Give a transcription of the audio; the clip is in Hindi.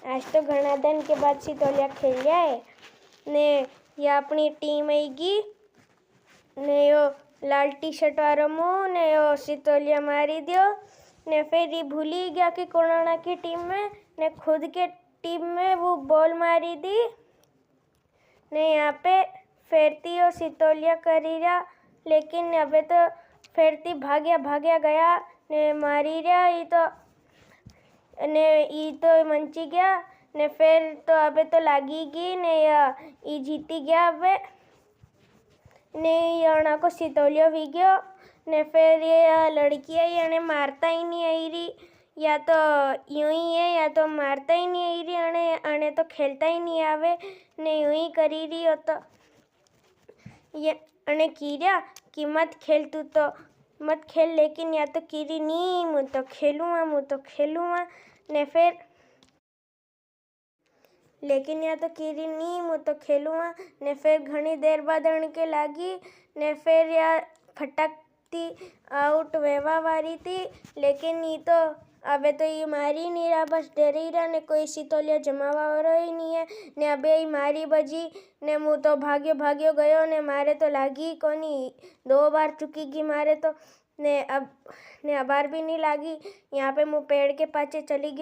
आज तो घना दिन के बाद सितोलिया खेल जाए ने ये अपनी टीम आएगी ने यो लाल टी शर्ट वालो मुँह ने यो सितोलिया मारी दियो ने फिर ये भूली गया कि कोरोना की टीम में ने खुद के टीम में वो बॉल मारी दी ने यहाँ पे फेरती हो सितोलिया करी रहा लेकिन अबे तो फेरती भाग्या गया ने मारी रहा ये तो मंची गया ने फिर तो अबे तो लागी गई ने ये जीती गया अबे ने याना को सितोलियो भी गयो ने फिर ये लड़की है याने मारता ही नहीं आई रही या तो यूं ही है या तो मारता ही नहीं आई रही अने तो खेलता ही नहीं आवे ने यूं ही करी रही हो तो ये अने कीरिया कि मत खेल तू तो मत खेल लेकिन या तो कीरी नहीं मुँह तो खेलूँगा ने फिर लेकिन या तो कीरी नहीं मुँह तो खेलूँगा ने फिर घनी देर बाद अणके लागी ने फिर या फटकती आउट वेवा वारी थी लेकिन ये तो अबे तो ये मारी नहीं रहा बस डर ही रहा ने कोई सितोलिया जमावा वाला ही नहीं है ने अबे ही मारी बजी ने मुँह तो भाग्यो गयो ने मारे तो लागी कोनी 2 बार चुकी गई मारे तो ने अब ने अबार भी नहीं लागी यहाँ पे मुँह पेड़ के पाचे चली गई।